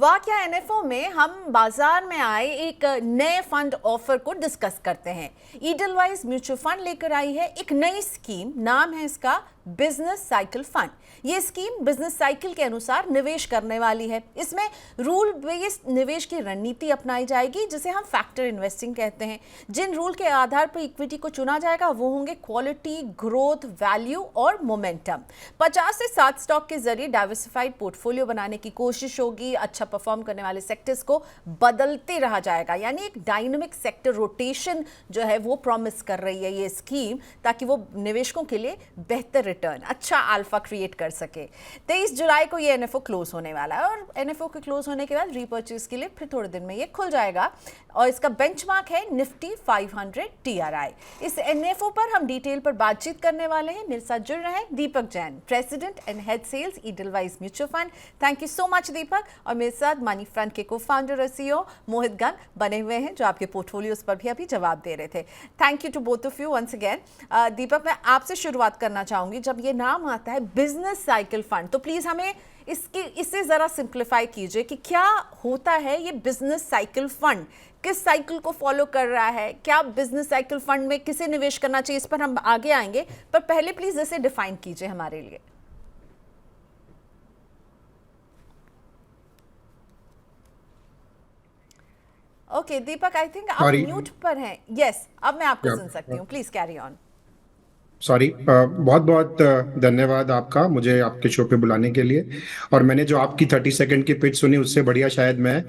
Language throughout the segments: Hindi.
वाकया एनएफओ में हम बाजार में आए एक नए फंड ऑफर को डिस्कस करते हैं। ईडलवाइज म्यूचुअल फंड लेकर आई है एक नई स्कीम, नाम है इसका बिजनेस साइकिल फंड। ये स्कीम बिजनेस साइकिल के अनुसार निवेश करने वाली है। इसमें रूल बेस्ड निवेश की रणनीति अपनाई जाएगी, जिसे हम फैक्टर इन्वेस्टिंग कहते हैं। जिन रूल के आधार पर इक्विटी को चुना जाएगा वो होंगे क्वालिटी, ग्रोथ, वैल्यू और मोमेंटम। 50 से 60 स्टॉक के जरिए डाइवर्सिफाइड पोर्टफोलियो बनाने की कोशिश होगी। अच्छा परफॉर्म करने वाले सेक्टर्स को बदलते रहा जाएगा, यानी एक डायनामिक सेक्टर रोटेशन जो है वो प्रॉमिस कर रही है ये स्कीम, ताकि वो निवेशकों के लिए बेहतर रिटर्न, अच्छा अल्फा क्रिएट कर सके। 23 जुलाई को ये एनएफओ क्लोज होने वाला है और एनएफओ के क्लोज होने के बाद रीपर्चेज के लिए फिर थोड़े दिन में ये खुल जाएगा और इसका बेंचमार्क है निफ्टी 500 टीआरआई। इस एनएफओ पर हम डिटेल पर बातचीत करने वाले हैं। मेरे साथ जुड़ रहे हैं Deepak Jain, president and head sales Edelweiss mutual fund. Thank you so much Deepak. और मेरे साथ मनी फ्रंट के को फाउंडर और सीईओ मोहित गन बने हुए हैं, जो आपके पोर्टफोलियोज पर भी अभी जवाब दे रहे थे। Thank you to both of you once again. Deepak, मैं आपसे शुरुआत करना चाहूंगी। जब ये नाम आता है बिजनेस साइकिल फंड, तो प्लीज हमें इसे जरा सिंप्लीफाई कीजिए कि क्या होता है ये बिजनेस साइकिल फंड, किस साइकिल को फॉलो कर रहा है, क्या बिजनेस साइकिल फंड में किसे निवेश करना चाहिए, इस पर हम आगे आएंगे, पर पहले प्लीज इसे डिफाइन कीजिए हमारे लिए। ओके दीपक, आई थिंक आप म्यूट पर हैं। यस, अब मैं आपको सुन सकती हूँ। Please carry on. सॉरी, बहुत बहुत धन्यवाद आपका मुझे आपके शो पे बुलाने के लिए। और मैंने जो आपकी 30 सेकंड की पिच सुनी, उससे बढ़िया शायद मैं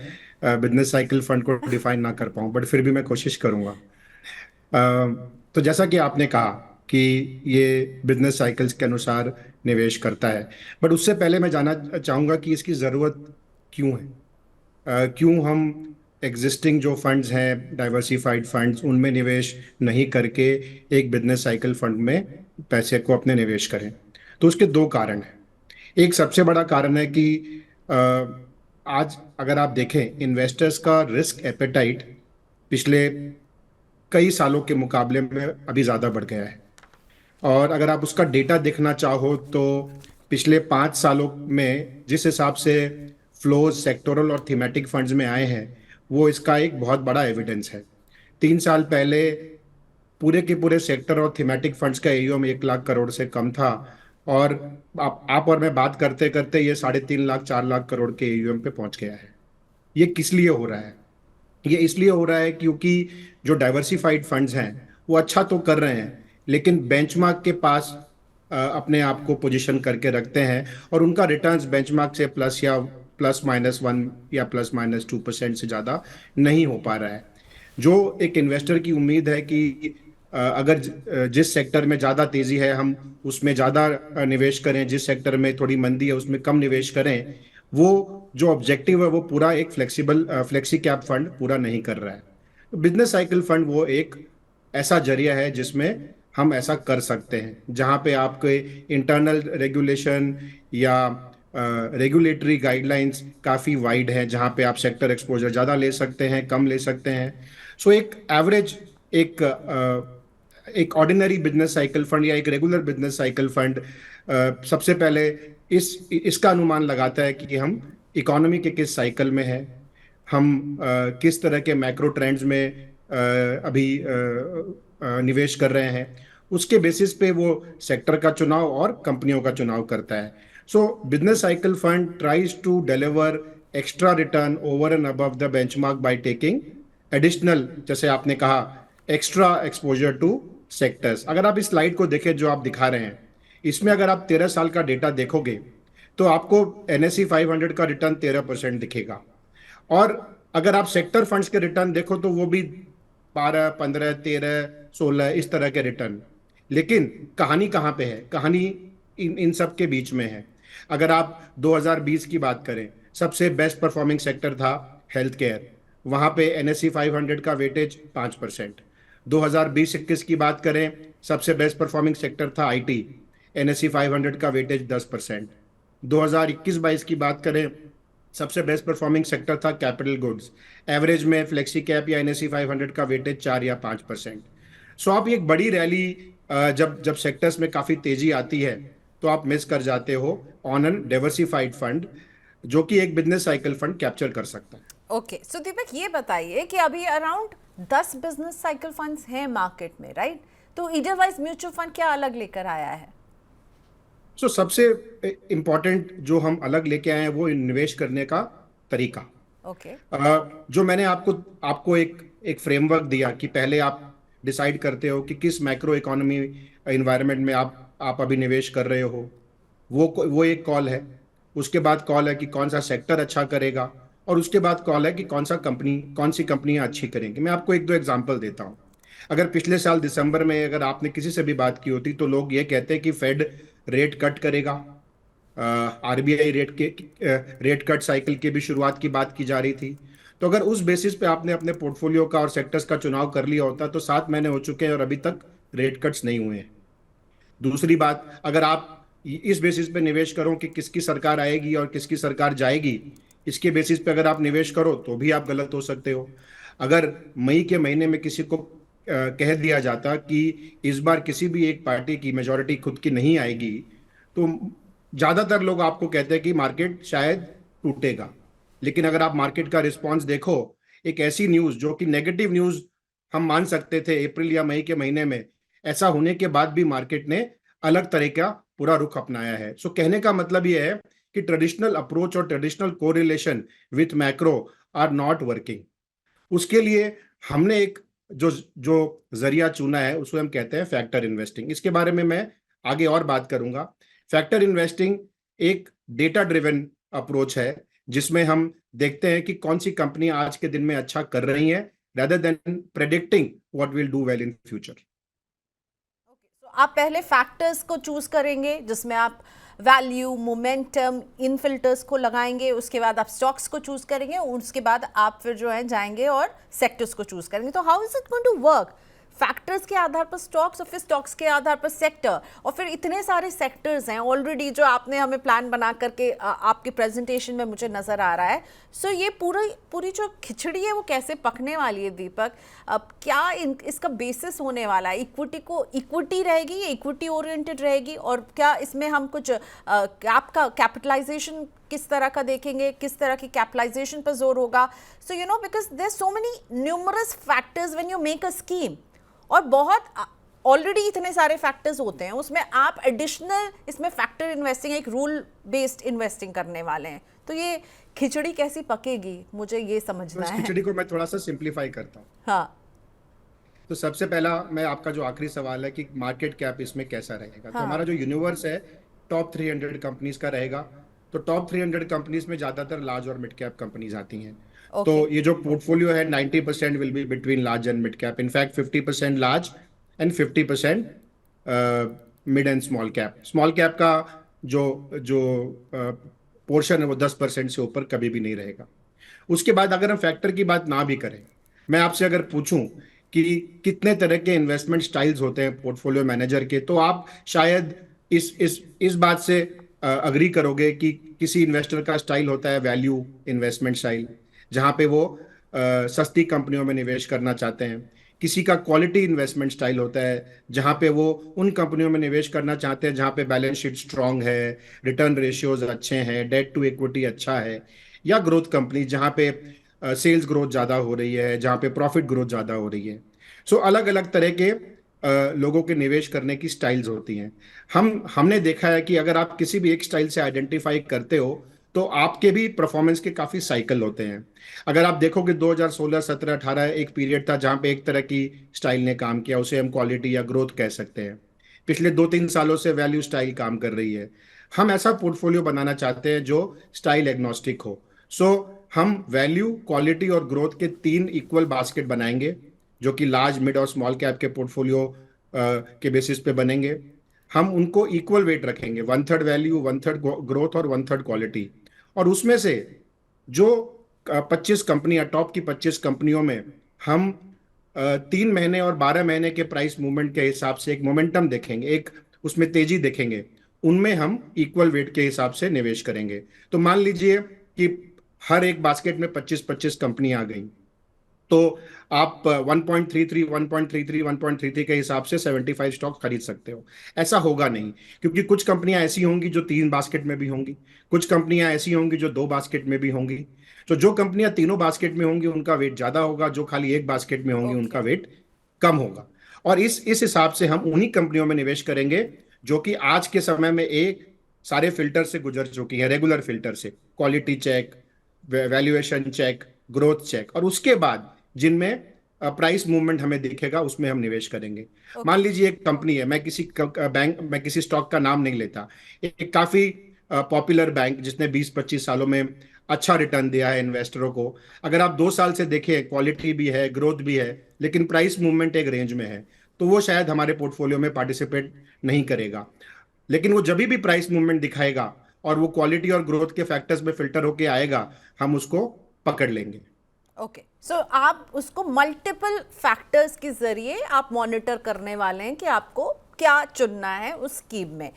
बिजनेस साइकिल फंड को डिफाइन ना कर पाऊँ, बट फिर भी मैं कोशिश करूँगा। तो जैसा कि आपने कहा कि ये बिजनेस साइकिल्स के अनुसार निवेश करता है, बट उससे पहले मैं जानना चाहूँगा कि इसकी ज़रूरत क्यों है। क्यों हम एग्जिस्टिंग जो फंड्स हैं, डाइवर्सिफाइड फंड्स, उनमें निवेश नहीं करके एक बिजनेस साइकिल फंड में पैसे को अपने निवेश करें। तो उसके दो कारण हैं। एक सबसे बड़ा कारण है कि अ, आज अगर आप देखें, इन्वेस्टर्स का रिस्क एपेटाइट पिछले कई सालों के मुकाबले में अभी ज़्यादा बढ़ गया है। और अगर आप उसका डेटा देखना चाहो तो पिछले 5 सालों में जिस हिसाब से फ्लोज सेक्टोरल और थीमेटिक फंड्स में आए हैं, वो इसका एक बहुत बड़ा एविडेंस है। 3 साल पहले पूरे के पूरे सेक्टर और थीमेटिक फंड्स का एयूएम 1 लाख करोड़ से कम था, और आप और मैं बात करते करते ये 3.5 लाख 4 लाख करोड़ के एयूएम पे पहुंच गया है। ये किस लिए हो रहा है? ये इसलिए हो रहा है क्योंकि जो डाइवर्सिफाइड फंड्स हैं वो अच्छा तो कर रहे हैं, लेकिन बेंचमार्क के पास अपने आप को पोजीशन करके रखते हैं, और उनका रिटर्न्स बेंचमार्क से +/-1 या +/-2% से ज़्यादा नहीं हो पा रहा है। जो एक इन्वेस्टर की उम्मीद है कि अगर जिस सेक्टर में ज़्यादा तेज़ी है हम उसमें ज़्यादा निवेश करें, जिस सेक्टर में थोड़ी मंदी है उसमें कम निवेश करें, वो जो ऑब्जेक्टिव है वो पूरा एक फ्लेक्सी कैप फंड पूरा नहीं कर रहा है। बिजनेस साइकिल फंड वो एक ऐसा जरिया है जिसमें हम ऐसा कर सकते हैं, जहां पे आपके इंटरनल रेगुलेशन या रेगुलेटरी गाइडलाइंस काफ़ी वाइड है, जहां पे आप सेक्टर एक्सपोजर ज़्यादा ले सकते हैं, कम ले सकते हैं। सो एक एवरेज एक ऑर्डिनरी बिजनेस साइकिल फंड या एक रेगुलर बिजनेस साइकिल फंड सबसे पहले इसका अनुमान लगाता है कि हम इकोनॉमी के किस साइकिल में है, हम किस तरह के मैक्रो ट्रेंड्स में अभी निवेश कर रहे हैं। उसके बेसिस पे वो सेक्टर का चुनाव और कंपनियों का चुनाव करता है। So business cycle fund tries to deliver extra return over and above the benchmark by taking additional, जैसे आपने कहा, एक्स्ट्रा एक्सपोजर टू सेक्टर्स। अगर आप इस स्लाइड को देखें जो आप दिखा रहे हैं, इसमें अगर आप 13 साल का डेटा देखोगे तो आपको NSE 500 का रिटर्न 13% दिखेगा। और अगर आप सेक्टर फंड्स के रिटर्न देखो तो वो भी 12, 15, 13, 16 इस तरह के रिटर्न। लेकिन कहानी कहाँ पे है? कहानी इन सब के बीच में है। अगर आप 2020 की बात करें, सबसे बेस्ट परफॉर्मिंग सेक्टर था हेल्थ केयर, वहां पे NSE 500 का वेटेज 5%। 2020-21 की बात करें, सबसे बेस्ट परफॉर्मिंग सेक्टर था IT, NSE 500 का वेटेज 10%। 2021-22 की बात करें, सबसे बेस्ट परफॉर्मिंग सेक्टर था कैपिटल गुड्स, एवरेज में फ्लेक्सी कैप या NSE 500 का वेटेज 4 या 5%। सो आप एक बड़ी रैली जब जब सेक्टर्स में काफ़ी तेजी आती है तो आप मिस कर जाते हो ऑन एन डाइवर्सिफाइड फंड। जो कि एक बिजनेस साइकिल फंड कैप्चर कर सकता है। ओके, सो दीपक ये बताइए कि अभी अराउंड 10 बिजनेस साइकिल फंड्स हैं मार्केट में, राइट? तो ईडलवाइज म्यूचुअल फंड क्या अलग लेकर आया है? सो सबसे इम्पोर्टेंट जो हम अलग लेके आए हैं वो निवेश करने का तरीका। ओके। जो मैंने आपको आपको एक एक फ्रेमवर्क दिया कि पहले आप डिसाइड करते हो कि किस मैक्रो इकोनॉमी इन्वायरमेंट में आप अभी निवेश कर रहे हो, वो एक कॉल है। उसके बाद कॉल है कि कौन सा सेक्टर अच्छा करेगा, और उसके बाद कॉल है कि कौन सी कंपनियां अच्छी करेंगी। मैं आपको एक दो एग्जांपल देता हूं। अगर पिछले साल दिसंबर में अगर आपने किसी से भी बात की होती तो लोग ये कहते हैं कि फेड रेट कट करेगा। आरबीआई रेट कट साइकिल की भी शुरुआत की बात की जा रही थी। तो अगर उस बेसिस पे आपने अपने पोर्टफोलियो का और सेक्टर्स का चुनाव कर लिया होता तो 7 महीने हो चुके हैं और अभी तक रेट कट्स नहीं हुए हैं। दूसरी बात, अगर आप इस बेसिस पे निवेश करो कि किसकी सरकार आएगी और किसकी सरकार जाएगी, इसके बेसिस पे अगर आप निवेश करो तो भी आप गलत हो सकते हो। अगर मई के महीने में किसी को कह दिया जाता कि इस बार किसी भी एक पार्टी की मेजोरिटी खुद की नहीं आएगी, तो ज्यादातर लोग आपको कहते हैं कि मार्केट शायद टूटेगा। लेकिन अगर आप मार्केट का रिस्पॉन्स देखो, एक ऐसी न्यूज जो कि नेगेटिव न्यूज हम मान सकते थे अप्रैल या मई के महीने में, ऐसा होने के बाद भी मार्केट ने अलग तरह का पूरा रुख अपनाया है। सो कहने का मतलब यह है कि ट्रेडिशनल अप्रोच और traditional correlation with macro are not working. उसके लिए हमने एक जो जो जरिया चुना है उसको हम कहते हैं फैक्टर इन्वेस्टिंग। इसके बारे में मैं आगे और बात करूंगा। फैक्टर इन्वेस्टिंग एक डेटा ड्रिवन अप्रोच है जिसमें हम देखते हैं कि कौन सी कंपनियां आज के दिन में अच्छा कर रही हैं, rather than predicting what will do well in future। तो आप पहले फैक्टर्स को चूज करेंगे जिसमें आप वैल्यू, मोमेंटम, इन फिल्टर्स को लगाएंगे, उसके बाद आप स्टॉक्स को चूज करेंगे, उसके बाद आप फिर जो है जाएंगे और सेक्टर्स को चूज करेंगे। तो how is it going to work? Factors के आधार पर स्टॉक्स और फिर स्टॉक्स के आधार पर सेक्टर, और फिर इतने सारे सेक्टर्स हैं ऑलरेडी जो आपने हमें प्लान बना करके आपके प्रेजेंटेशन में मुझे नजर आ रहा है। सो ये पूरी जो खिचड़ी है वो कैसे पकने वाली है दीपक? अब क्या इसका बेसिस होने वाला है? इक्विटी रहेगी, इक्विटी ओरिएंटेड रहेगी, और क्या इसमें हम कुछ आपका कैपिटलाइजेशन किस तरह का देखेंगे, किस तरह की कैपिटलाइजेशन पर जोर होगा? So you know, because there so many numerous factors when you make a scheme, और बहुत ऑलरेडी इतने सारे फैक्टर्स होते हैं, उसमें आप एडिशनल इसमें फैक्टर इन्वेस्टिंग, एक रूल बेस्ड इन्वेस्टिंग करने वाले हैं। तो ये खिचड़ी कैसी पकेगी, मुझे ये समझना है। खिचड़ी को मैं थोड़ा सा सिंप्लीफाई करता हूँ। हाँ। तो सबसे पहला मैं आपका जो आखिरी सवाल है कि मार्केट कैप इसमें कैसा रहेगा, तो हाँ। हमारा जो यूनिवर्स है टॉप 300 कंपनीज का रहेगा। तो टॉप 300 कंपनीज में ज्यादातर लार्ज और मिड कैप कंपनीज आती हैं। तो ये जो पोर्टफोलियो है 90% will be between large and mid cap. In fact 50% large and 50% mid and small cap. Small cap का जो जो पोर्शन है वो 10% से ऊपर कभी भी नहीं रहेगा। उसके बाद अगर हम फैक्टर की बात ना भी करें, मैं आपसे अगर पूछूं कि कितने तरह के इन्वेस्टमेंट स्टाइल्स होते हैं पोर्टफोलियो मैनेजर के, तो आप शायद इस बात से अग्री करोगे कि किसी इन्वेस्टर का स्टाइल होता है वैल्यू इन्वेस्टमेंट स्टाइल, जहां पे वो सस्ती कंपनियों में निवेश करना चाहते हैं। किसी का क्वालिटी इन्वेस्टमेंट स्टाइल होता है जहां पे वो उन कंपनियों में निवेश करना चाहते हैं जहां पे बैलेंस शीट स्ट्रांग है, रिटर्न रेशियोज अच्छे हैं, डेट टू इक्विटी अच्छा है। या ग्रोथ कंपनी जहां पे सेल्स ग्रोथ ज़्यादा हो रही है, जहां पे प्रॉफिट ग्रोथ ज़्यादा हो रही है। सो अलग अलग तरह के लोगों के निवेश करने की स्टाइल्स होती हैं। हमने देखा है कि अगर आप किसी भी एक स्टाइल से आइडेंटिफाई करते हो तो आपके भी परफॉर्मेंस के काफ़ी साइकिल होते हैं। अगर आप देखो कि 2016, 17, 18 एक पीरियड था जहां पे एक तरह की स्टाइल ने काम किया, उसे हम क्वालिटी या ग्रोथ कह सकते हैं। पिछले 2-3 सालों से वैल्यू स्टाइल काम कर रही है। हम ऐसा पोर्टफोलियो बनाना चाहते हैं जो स्टाइल एग्नोस्टिक हो। सो हम वैल्यू, क्वालिटी और ग्रोथ के 3 इक्वल बास्केट बनाएंगे जो कि लार्ज, मिड और स्मॉल कैप के पोर्टफोलियो के बेसिस पे बनेंगे। हम उनको इक्वल वेट रखेंगे, 1/3 वैल्यू, 1/3 ग्रोथ और 1/3 क्वालिटी। और उसमें से जो 25 कंपनियां, टॉप की 25 कंपनियों में हम 3 महीने और 12 महीने के प्राइस मूवमेंट के हिसाब से एक मोमेंटम देखेंगे, एक उसमें तेजी देखेंगे, उनमें हम इक्वल वेट के हिसाब से निवेश करेंगे। तो मान लीजिए कि हर एक बास्केट में 25-25 कंपनी आ गई, तो आप 1.33 1.33 1.33 के हिसाब से 75 स्टॉक खरीद सकते हो। ऐसा होगा नहीं, क्योंकि कुछ कंपनियां ऐसी होंगी जो 3 बास्केट में भी होंगी, कुछ कंपनियां ऐसी होंगी जो 2 बास्केट में भी होंगी। तो जो कंपनियां तीनों बास्केट में होंगी उनका वेट ज्यादा होगा, जो खाली एक बास्केट में होंगी उनका ओके। वेट कम होगा। और इस हिसाब से हम उन्हीं कंपनियों में निवेश करेंगे जो कि आज के समय में एक सारे फिल्टर से गुजर चुकी है, रेगुलर फिल्टर से, quality check, valuation check, growth check, और उसके बाद जिनमें प्राइस मूवमेंट हमें दिखेगा उसमें हम निवेश करेंगे। मान ओके। लीजिए एक कंपनी है, मैं किसी स्टॉक का नाम नहीं लेता, एक काफी पॉपुलर बैंक जिसने 20-25 सालों में अच्छा रिटर्न दिया है इन्वेस्टरों को, अगर आप 2 साल से देखें, क्वालिटी भी है, ग्रोथ भी है, लेकिन प्राइस मूवमेंट एक रेंज में है, तो वो शायद हमारे पोर्टफोलियो में पार्टिसिपेट नहीं करेगा। लेकिन वो जब भी प्राइस मूवमेंट दिखाएगा और वो क्वालिटी और ग्रोथ के फैक्टर्स में फिल्टर होके आएगा, हम उसको पकड़ लेंगे। ओके, सो आप उसको मल्टीपल फैक्टर्स के जरिए आप मॉनिटर करने वाले हैं कि आपको क्या चुनना है उस स्कीम में।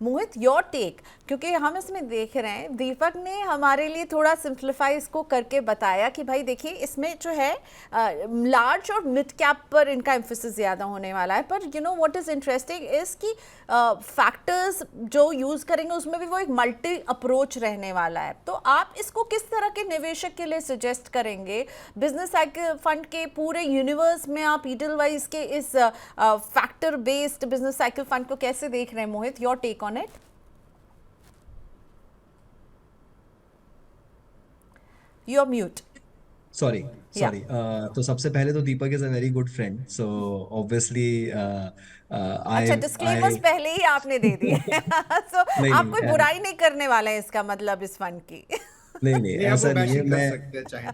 मोहित, योर टेक, क्योंकि हम इसमें देख रहे हैं दीपक ने हमारे लिए थोड़ा सिंप्लीफाई इसको करके बताया कि भाई देखिए इसमें जो है लार्ज और मिड कैप पर इनका एम्फोसिस ज़्यादा होने वाला है, पर you know what is interesting is कि फैक्टर्स जो यूज़ करेंगे उसमें भी वो एक मल्टी अप्रोच रहने वाला है। तो आप इसको किस तरह के निवेशक के लिए सजेस्ट करेंगे? बिजनेस साइकिल फंड के पूरे यूनिवर्स में आप ईडलवाइज के इस factor based business cycle fund को कैसे देख रहे हैं? Mohit, your take on it. You're mute. Sorry Yeah. Sorry तो सबसे पहले तो Deepak is a very good friend, so obviously I अच्छा, डिस्क्लेमर्स आई पहले ही आपने दे दिए। सो नहीं आप कोई नहीं बुराई नहीं करने वाले हैं इसका मतलब इस फंड की। नहीं नहीं नहीं, आप वो ऐसा नहीं है। बैशिंग कर मैं सकते हैं चाहे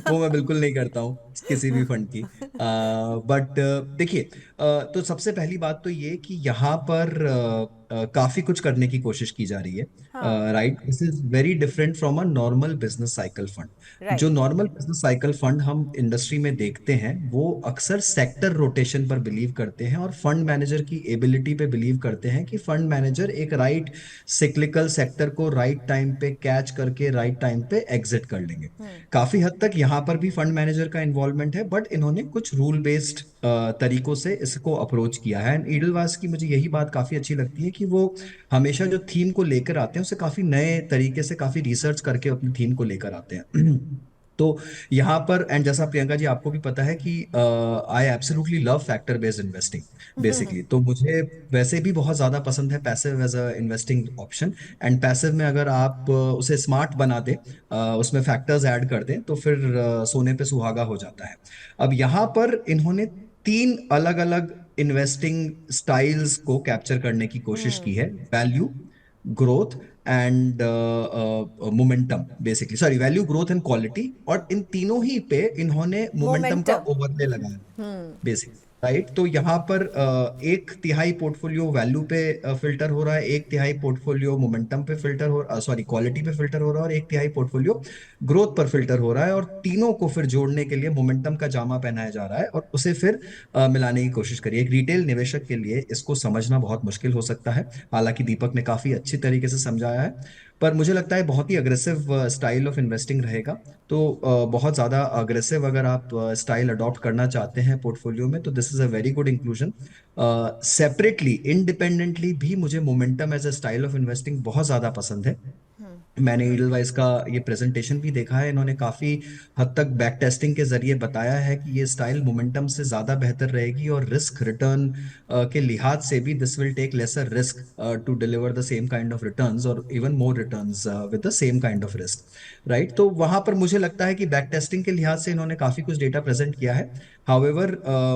तो। वो मैं बिल्कुल नहीं करता हूँ किसी भी फंड की। बट देखिए, तो सबसे पहली बात तो ये कि यहाँ पर काफी कुछ करने की कोशिश की जा रही है। हाँ, right, this is very different from a normal business cycle fund. जो right. Normal business cycle fund हम इंडस्ट्री में देखते हैं वो अक्सर सेक्टर रोटेशन पर बिलीव करते हैं और फंड मैनेजर की एबिलिटी पे बिलीव करते हैं कि फंड मैनेजर एक राइट सिक्लिकल सेक्टर को राइट टाइम पे कैच करके राइट टाइम पे एग्जिट कर लेंगे। काफी हद तक यहाँ पर भी फंड मैनेजर का इन्वॉल्वमेंट है, बट इन्होंने कुछ रूल बेस्ड तरीकों से इसको अप्रोच किया है। एंड ईडलवास की मुझे यही बात काफी अच्छी लगती है कि वो हमेशा जो थीम को लेकर आते हैं उसे काफी नए तरीके से, काफी रिसर्च करके अपनी थीम को लेकर आते हैं। तो यहाँ पर, एंड जैसा प्रियंका जी आपको भी पता है कि I absolutely love factor based investing basically, तो मुझे वैसे भी बहुत ज्यादा पसंद है passive as a investing option. And passive में अगर आप उसे स्मार्ट बना दें, उसमें फैक्टर्स ऐड कर दें, तो फिर सोने पे सुहागा हो जाता है। अब यहाँ पर इन्होंने 3 अलग अलग इन्वेस्टिंग स्टाइल्स को कैप्चर करने की कोशिश की है: value, growth and momentum. Basically sorry, value, growth and quality, और इन तीनों ही पे इन्होंने मोमेंटम का मोमेंटम। ओवरले लगाया बेसिकली। राइट, तो यहाँ पर 1/3 पोर्टफोलियो वैल्यू पे फिल्टर हो रहा है, 1/3 पोर्टफोलियो मोमेंटम पे फिल्टर हो, सॉरी क्वालिटी पे फिल्टर हो रहा है, और 1/3 पोर्टफोलियो ग्रोथ पर फिल्टर हो रहा है। और तीनों को फिर जोड़ने के लिए मोमेंटम का जामा पहनाया जा रहा है और उसे फिर मिलाने की कोशिश करिए। एक रिटेल निवेशक के लिए इसको समझना बहुत मुश्किल हो सकता है, हालांकि दीपक ने काफी अच्छी तरीके से समझाया है। पर मुझे लगता है बहुत ही अग्रेसिव स्टाइल ऑफ इन्वेस्टिंग रहेगा। तो बहुत ज़्यादा अग्रेसिव अगर आप स्टाइल अडॉप्ट करना चाहते हैं पोर्टफोलियो में, तो this is a very good inclusion. Separately, independently भी मुझे momentum as a style of investing बहुत ज़्यादा पसंद है। मैंने ईडलवाइस का ये प्रेजेंटेशन भी देखा है, इन्होंने काफी हद तक बैक टेस्टिंग के जरिए बताया है कि ये स्टाइल मोमेंटम से ज्यादा बेहतर रहेगी, और रिस्क रिटर्न के लिहाज से भी this will take lesser risk to deliver the same kind of returns, और even more returns with the same kind of risk. Right, तो वहां पर मुझे लगता है कि बैक टेस्टिंग के लिहाज से इन्होंने काफी कुछ डेटा प्रेजेंट किया है। हाउएवर,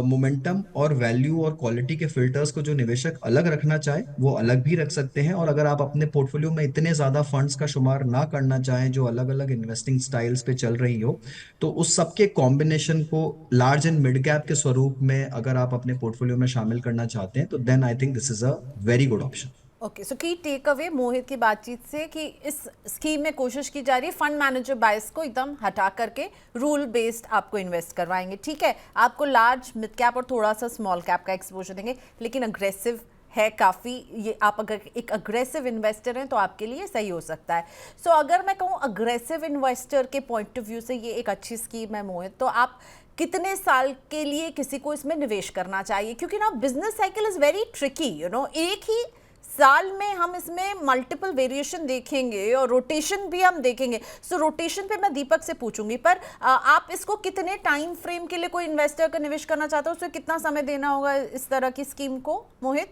मोमेंटम और वैल्यू और क्वालिटी के फिल्टर्स को जो निवेशक अलग रखना चाहे वो अलग भी रख सकते हैं, और अगर आप अपने पोर्टफोलियो में इतने ज्यादा फंड्स का शुमार ना करना चाहें जो अलग अलग इन्वेस्टिंग स्टाइल्स पे चल रही हो, तो उस सबके कॉम्बिनेशन को लार्ज एंड मिड कैप के स्वरूप में अगर आप अपने पोर्टफोलियो में शामिल करना चाहते हैं, तो then I think this is a very good option. Okay, so key take away मोहित की बातचीत से कि इस स्कीम में कोशिश की जा रही है फंड मैनेजर बायस को एकदम हटा करके रूल बेस्ड आपको इन्वेस्ट करवाएंगे। ठीक है, आपको लार्ज, मिड कैप और थोड़ा सा स्मॉल कैप का एक्सपोजर देंगे, लेकिन अग्रेसिव है काफ़ी, ये आप अगर एक अग्रेसिव इन्वेस्टर हैं तो आपके लिए सही हो सकता है। सो अगर मैं कहूँ अग्रेसिव इन्वेस्टर के पॉइंट ऑफ व्यू से ये एक अच्छी स्कीम है मोहित, तो आप कितने साल के लिए किसी को इसमें निवेश करना चाहिए? क्योंकि ना business cycle is very tricky, you know, एक ही साल में हम इसमें मल्टीपल वेरिएशन देखेंगे और रोटेशन भी हम देखेंगे। सो रोटेशन पे मैं दीपक से पूछूंगी, पर आप इसको कितने टाइम फ्रेम के लिए कोई इन्वेस्टर का निवेश करना चाहता है, उसे कितना समय देना होगा इस तरह की स्कीम को, मोहित?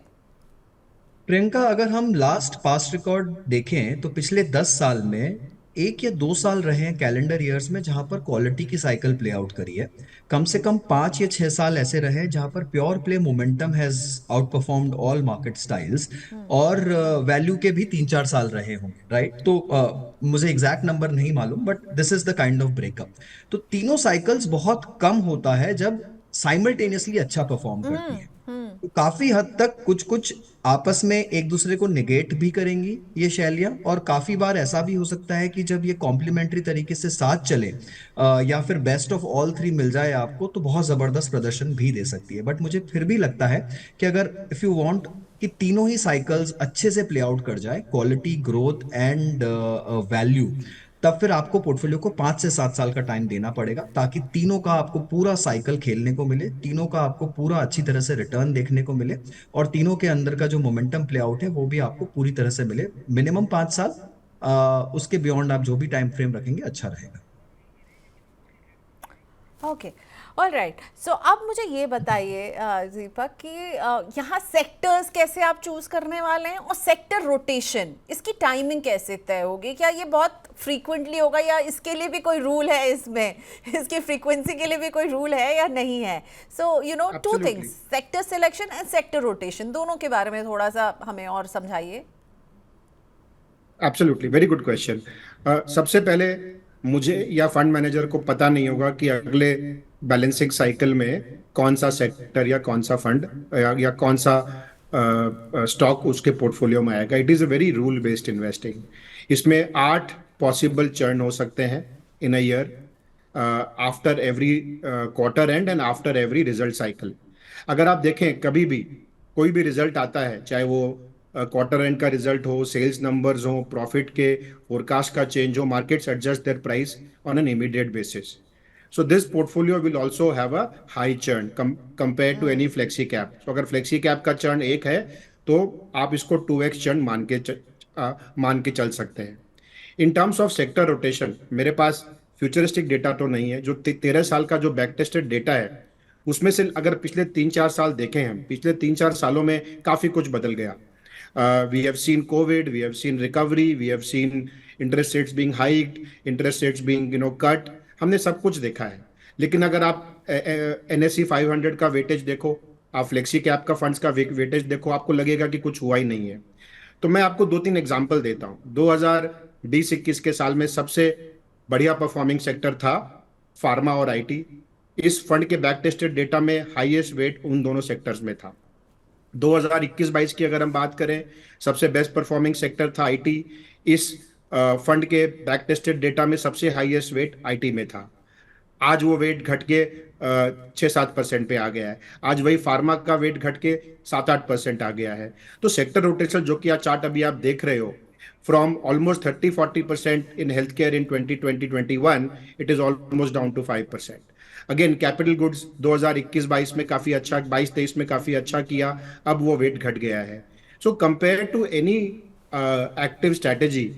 प्रियंका, अगर हम लास्ट पास्ट रिकॉर्ड देखें तो पिछले 10 साल में 1 या 2 साल रहे हैं कैलेंडर ईयर्स में जहां पर क्वालिटी की साइकिल प्ले आउट करी है। कम से कम 5 या 6 साल ऐसे रहे हैं जहां पर pure play momentum has out performed all market styles. और वैल्यू के भी 3-4 साल रहे होंगे, राइट? तो मुझे एग्जैक्ट नंबर नहीं मालूम, but this is the kind of breakup. तो तीनों साइकिल्स बहुत कम होता है जब साइमल्टेनियसली अच्छा परफॉर्म करती है। तो काफी हद तक कुछ कुछ आपस में एक दूसरे को निगेट भी करेंगी ये शैलियां, और काफी बार ऐसा भी हो सकता है कि जब ये कॉम्प्लीमेंट्री तरीके से साथ चले या फिर बेस्ट ऑफ ऑल थ्री मिल जाए आपको, तो बहुत जबरदस्त प्रदर्शन भी दे सकती है। बट मुझे फिर भी लगता है कि अगर इफ यू वांट कि तीनों ही साइकिल्स अच्छे से प्ले आउट कर जाए, क्वालिटी, ग्रोथ एंड वैल्यू, तब फिर आपको पोर्टफोलियो को 5 से 7 साल का टाइम देना पड़ेगा ताकि तीनों का आपको पूरा साइकिल खेलने को मिले, तीनों का आपको पूरा अच्छी तरह से रिटर्न देखने को मिले, और तीनों के अंदर का जो मोमेंटम प्ले आउट है वो भी आपको पूरी तरह से मिले। मिनिमम 5 साल, उसके बियॉन्ड आप जो भी टाइम फ्रेम रखेंगे अच्छा रहेगा। Okay, alright. सो अब मुझे ये बताइए दीपक कि यहाँ सेक्टर्स कैसे आप चूज करने वाले हैं, और सेक्टर रोटेशन इसकी टाइमिंग कैसे तय होगी? क्या ये बहुत फ्रीक्वेंटली होगा, या इसके लिए भी कोई रूल है इसमें, इसकी फ्रीक्वेंसी के लिए भी कोई रूल है या नहीं है? सो you no, two things, sector selection and sector rotation, दोनों के बारे में थोड़ा सा हमें और समझाइए। Absolutely, very good question. सबसे पहले मुझे या फंड मैनेजर को पता नहीं होगा कि अगले बैलेंसिंग साइकिल में कौन सा सेक्टर या कौन सा फंड या कौन सा स्टॉक उसके पोर्टफोलियो में आएगा। It is a very rule based investing. इसमें 8 पॉसिबल चर्न हो सकते हैं in a year, after every quarter and after every result cycle. अगर आप देखें, कभी भी कोई भी रिजल्ट आता है, चाहे वो क्वार्टर एंड का रिजल्ट हो, सेल्स नंबर्स हो, प्रॉफिट के फोरकास्ट का चेंज हो, markets adjust there price on an immediate basis. So this portfolio will also have a high churn compared to any flexi cap. So अगर flexi cap का churn 1 है तो आप इसको 2x churn मान के चल सकते हैं। In terms of sector rotation, मेरे पास फ्यूचरिस्टिक डेटा तो नहीं है। जो 13 साल का जो बैक टेस्टेड डेटा है उसमें से अगर पिछले 3-4 साल देखें, हम पिछले 3-4 सालों में काफ़ी कुछ बदल गया। We have seen COVID, we have seen recovery, we have seen interest rates being hiked, interest rates being cut. हमने सब कुछ देखा है। लेकिन अगर आप NSE 500 का वेटेज देखो, आप फ्लेक्सी कैप का फंड्स का वेटेज देखो, आपको लगेगा कि कुछ हुआ ही नहीं है। तो मैं आपको 2-3 एग्जांपल देता हूँ। 2020-21 के साल में सबसे बढ़िया परफॉर्मिंग सेक्टर था फार्मा और IT। इस फंड के बैक टेस्टेड डेटा में हाईएस्ट वेट उन दोनों सेक्टर्स में था। 2021-22 की अगर हम बात करें, सबसे बेस्ट परफॉर्मिंग सेक्टर था IT। इस फंड के बैक टेस्टेड डेटा में सबसे हाईएस्ट वेट IT में था। आज वो वेट घट के 6-7% पे आ गया है। आज वही फार्मा का वेट घट के 7-8% आ गया है। तो सेक्टर रोटेशन जो कि चार्ट अभी आप देख रहे हो, from almost 30-40% in health care in 2020-21, it is almost down to 5%। Again capital goods 2021-22 में काफी अच्छा, 22-23 में काफी अच्छा किया, अब वो वेट घट गया है। So compare to any active strategy,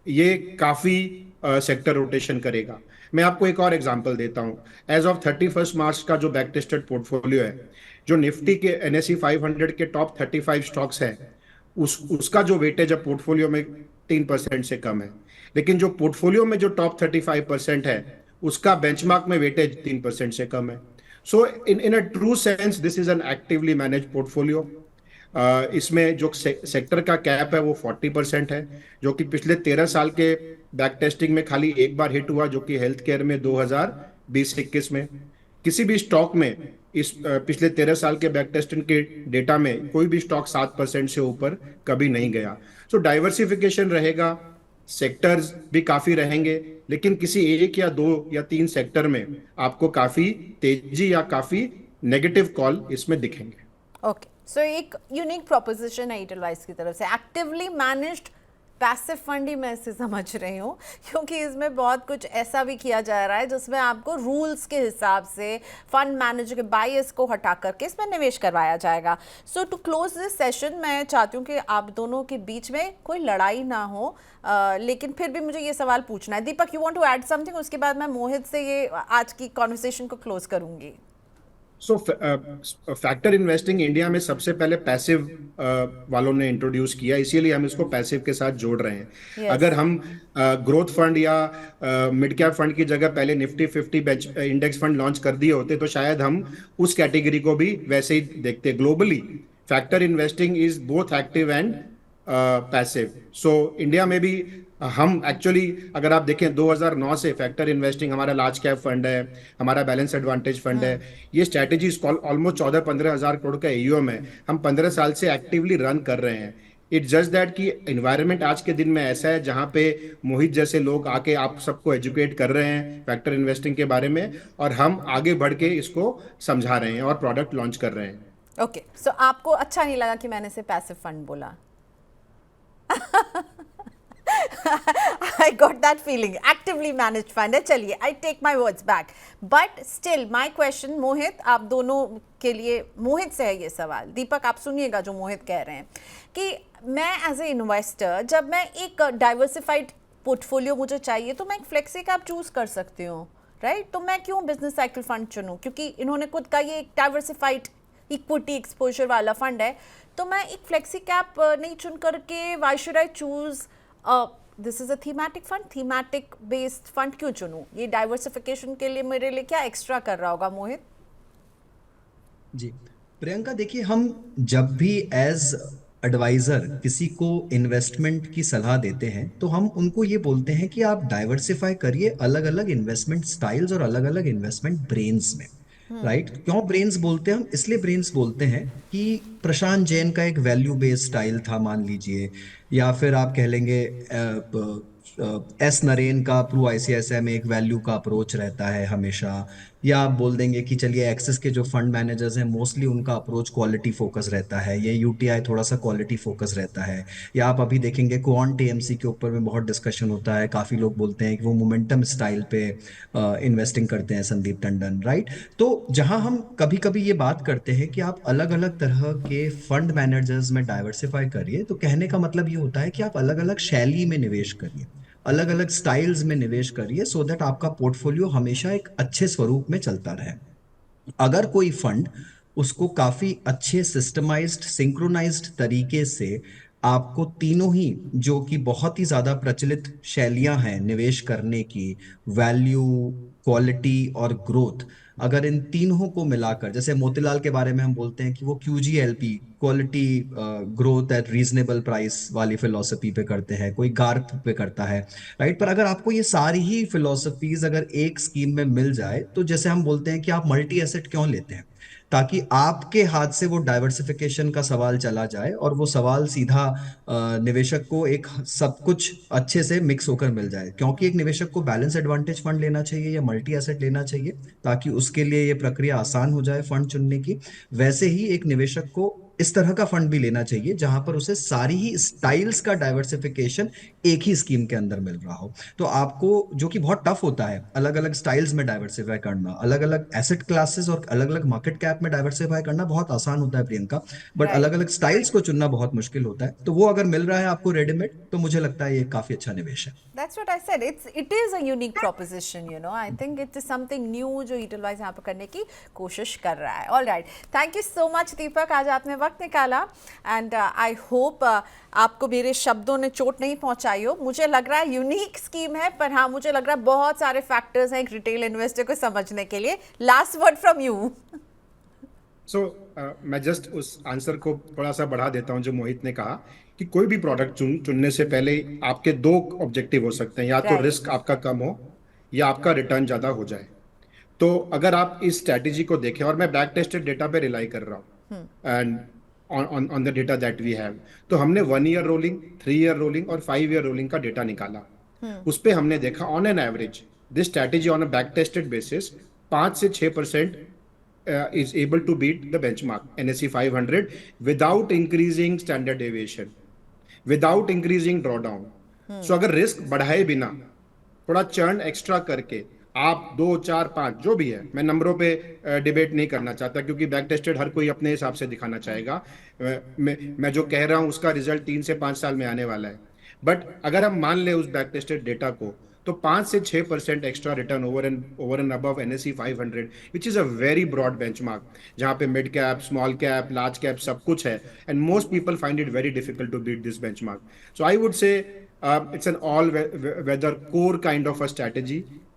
ये काफी सेक्टर रोटेशन करेगा। मैं आपको एक और एग्जांपल देता हूं। एज ऑफ 31 मार्च का जो बैक टेस्टेड पोर्टफोलियो है, जो निफ्टी के NSE 500 के टॉप 35 स्टॉक्स है, उसका जो वेटेज है पोर्टफोलियो में 3% से कम है। लेकिन जो पोर्टफोलियो में जो टॉप 35% है, उसका बेंचमार्क में वेटेज 3% से कम है। So in a true sense this is an actively manage portfolio. इसमें जो सेक्टर का कैप है वो 40% है, जो कि पिछले 13 साल के बैक टेस्टिंग में खाली एक बार हिट हुआ, जो कि हेल्थ केयर में 2020-21 में। किसी भी स्टॉक में इस पिछले 13 साल के बैक टेस्टिंग के डेटा में कोई भी स्टॉक 7% से ऊपर कभी नहीं गया। सो डाइवर्सिफिकेशन रहेगा, सेक्टर्स भी काफी रहेंगे, लेकिन किसी एक या 2 या 3 सेक्टर में आपको काफी तेजी या काफी नेगेटिव कॉल इसमें दिखेंगे। ओके, सो एक यूनिक प्रोपोजिशन है ईडलवाइज की तरफ से, एक्टिवली मैनेज्ड पैसिव फंड ही मैं इसे समझ रही हूँ, क्योंकि इसमें बहुत कुछ ऐसा भी किया जा रहा है जिसमें आपको रूल्स के हिसाब से फंड मैनेजर के बायस को हटा करके इसमें निवेश करवाया जाएगा। सो टू क्लोज दिस सेशन, मैं चाहती हूँ कि आप दोनों के बीच में कोई लड़ाई ना हो, लेकिन फिर भी मुझे ये सवाल पूछना है। Deepak, you want to add something? उसके बाद मैं मोहित से ये आज की कॉन्वर्सेशन को क्लोज करूँगी। सो फैक्टर इन्वेस्टिंग इंडिया में सबसे पहले पैसिव वालों ने इंट्रोड्यूस किया, इसीलिए हम इसको पैसिव के साथ जोड़ रहे हैं। Yes. अगर हम ग्रोथ फंड या मिड कैप फंड की जगह पहले निफ्टी 50 इंडेक्स फंड लॉन्च कर दिए होते तो शायद हम उस कैटेगरी को भी वैसे ही देखते। Globally factor investing is both active and passive. So India में भी हम एक्चुअली अगर आप देखें 2009 से फैक्टर इन्वेस्टिंग हमारा लार्ज कैप फंड है, हमारा बैलेंस एडवांटेज फंड है। ये स्ट्रैटेजी ऑलमोस्ट 14-15 हज़ार करोड़ का एयूएम है, हम 15 साल से एक्टिवली रन कर रहे हैं। इट्स जस्ट दैट कि एनवायरनमेंट आज के दिन में ऐसा है जहां पे मोहित जैसे लोग आके आप सबको एजुकेट कर रहे हैं फैक्टर इन्वेस्टिंग के बारे में, और हम आगे बढ़ के इसको समझा रहे हैं और प्रोडक्ट लॉन्च कर रहे हैं। ओके, सो आपको अच्छा नहीं लगा कि मैंने इसे पैसिव फंड बोला? I got that feeling. Actively managed fund है। चलिए, I take my words back. But still, my question, मोहित, आप दोनों के लिए, मोहित से है ये सवाल। दीपक, आप सुनिएगा जो मोहित कह रहे हैं कि मैं एज ए इन्वेस्टर, जब मैं एक डाइवर्सिफाइड पोर्टफोलियो मुझे चाहिए तो मैं एक फ्लेक्सी कैप चूज कर सकती हूँ, राइट? तो मैं क्यों बिजनेस साइकिल फंड चुनूँ? क्योंकि इन्होंने खुद का ये एक डाइवर्सिफाइड इक्विटी एक्सपोजर वाला फंड है, तो मैं एक फ्लेक्सी कैप नहीं चुन करके why should I choose this is a thematic fund, thematic based fund क्यों चुनूं? ये डाइवर्सिफिकेशन के लिए मेरे लिए क्या एक्स्ट्रा कर रहा होगा, मोहित? जी प्रियंका, देखिए, हम जब भी एज एडवाइजर किसी को इन्वेस्टमेंट की सलाह देते हैं तो हम उनको ये बोलते हैं कि आप डाइवर्सिफाई करिए अलग अलग इन्वेस्टमेंट स्टाइल्स और अलग अलग इन्वेस्टमेंट ब्रेन्स में। राइट? क्यों ब्रेन्स बोलते हैं हम? इसलिए ब्रेन्स बोलते हैं कि प्रशांत जैन का एक वैल्यू बेस्ड स्टाइल था मान लीजिए, या फिर आप कह लेंगे एस नरेन का प्रू आईसीआईसीआई में एक वैल्यू का अप्रोच रहता है हमेशा, या आप बोल देंगे कि चलिए एक्सिस के जो फंड मैनेजर्स हैं मोस्टली उनका अप्रोच क्वालिटी फोकस रहता है, ये यूटीआई थोड़ा सा क्वालिटी फोकस रहता है। या आप अभी देखेंगे क्वांट एएमसी के ऊपर में बहुत डिस्कशन होता है, काफ़ी लोग बोलते हैं कि वो मोमेंटम स्टाइल पे इन्वेस्टिंग करते हैं, संदीप टंडन। राइट? तो जहां हम कभी कभी ये बात करते हैं कि आप अलग अलग तरह के फंड मैनेजर्स में डाइवर्सिफाई करिए, तो कहने का मतलब ये होता है कि आप अलग अलग शैली में निवेश करिए, अलग अलग स्टाइल्स में निवेश करिए, सो दैट आपका पोर्टफोलियो हमेशा एक अच्छे स्वरूप में चलता रहे। अगर कोई फंड उसको काफी अच्छे सिस्टमाइज्ड सिंक्रोनाइज्ड तरीके से आपको तीनों ही जो कि बहुत ही ज्यादा प्रचलित शैलियां हैं निवेश करने की, वैल्यू, क्वालिटी और ग्रोथ, अगर इन तीनों को मिलाकर, जैसे मोतीलाल के बारे में हम बोलते हैं कि वो QGLP, quality growth at reasonable price वाली फिलोसफी पे करते हैं, कोई गार्थ पे करता है। राइट? पर अगर आपको ये सारी ही फिलोसफीज अगर एक स्कीम में मिल जाए, तो जैसे हम बोलते हैं कि आप मल्टी एसेट क्यों लेते हैं, ताकि आपके हाथ से वो डाइवर्सिफिकेशन का सवाल चला जाए और वो सवाल सीधा निवेशक को एक सब कुछ अच्छे से मिक्स होकर मिल जाए। क्योंकि एक निवेशक को बैलेंस एडवांटेज फंड लेना चाहिए या मल्टी एसेट लेना चाहिए ताकि उसके लिए ये प्रक्रिया आसान हो जाए फंड चुनने की। वैसे ही एक निवेशक को इस तरह का फंड भी लेना चाहिए जहां पर उसे सारी ही स्टाइल्स का डाइवर्सिफिकेशन एक ही स्कीम के अंदर मिल रहा हो। तो आपको, जो कि बहुत टफ होता है अलग अलग स्टाइल्स में डाइवर्सिफाई करना, अलग अलग एसेट क्लासेस और अलग अलग मार्केट कैप में डाइवर्सिफाई करना बहुत आसान होता है प्रियंका, बट Right. अलग अलग स्टाइल्स को चुनना बहुत मुश्किल होता है। तो वो अगर मिल रहा है आपको रेडीमेड, तो मुझे लगता है ये काफी अच्छा निवेश है। That's what I said. It is a unique proposition, you know. I think it is something new जो Edelweiss यहाँ पर करने की कोशिश कर रहा है. All right. Thank you so much दीपक, आज आपने वक्त निकाला and I hope आपको मेरे शब्दों ने चोट नहीं पहुंचाई हो। मुझे लग रहा है यूनिक स्कीम है, पर हाँ मुझे लग रहा है बहुत सारे फैक्टर्स हैं एक रिटेल इन्वेस्टर को समझने के लिए। Last word from you. So मैं जस्ट उस आंसर को थोड़ा सा बढ़ा देता हूं जो मोहित ने कहा कि कोई भी प्रोडक्ट चुनने से पहले आपके दो ऑब्जेक्टिव हो सकते हैं, या तो Right. रिस्क आपका कम हो या आपका रिटर्न ज्यादा हो जाए। तो अगर आप इस स्ट्रैटेजी को देखें, और मैं बैक टेस्टेड डेटा पे रिलाई कर रहा हूँ and on the data that we have, तो हमने 1 ईयर रोलिंग, 3 ईयर रोलिंग और 5 ईयर रोलिंग का डेटा निकाला। उस पे हमने देखा on an average this strategy on a back tested basis 5 से 6% is able to beat the benchmark NSE 500 without increasing standard deviation, without increasing drawdown. So अगर रिस्क बढ़ाए बिना थोड़ा चर्न एक्स्ट्रा करके आप 2, 4, 5 जो भी है, मैं नंबरों पे डिबेट नहीं करना चाहता क्योंकि बैक टेस्टेड हर कोई अपने हिसाब से दिखाना चाहेगा। मैं जो कह रहा हूं उसका रिजल्ट 3 से 5 साल में आने वाला है, बट अगर हम मान ले उस बैक टेस्टेड डेटा को तो 5 से 6% extra return over and above NSE 500 which is a very broad benchmark, जहां पे mid cap, small cap, large cap सब कुछ है, and most people find it very difficult to beat this benchmark. So I would say it's an all-weather core kind of a strategy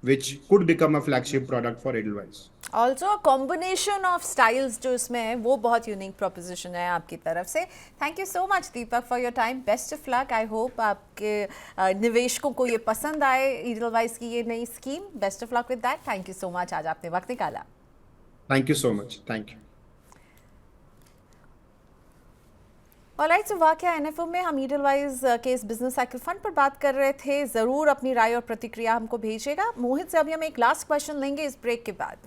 which could become a flagship product for Edelweiss. Also combination of styles जो इसमें है वो बहुत यूनिक प्रोपोजिशन है आपकी तरफ से. Thank you so much Deepak for your time. Best of luck. I hope आपके निवेशकों को ये पसंद आए Edelweiss की ये नई scheme. Best of luck with that. Thank you so much, आज आपने वक्त निकाला. Thank you so much. Thank you. Alright, so वाकया NFO में हम Edelweiss के इस बिजनेस साइकिल फंड पर बात कर रहे थे. ज़रूर अपनी राय और प्रतिक्रिया हमको भेजिएगा. मोहित से अभी हम एक लास्ट क्वेश्चन लेंगे इस ब्रेक के बाद.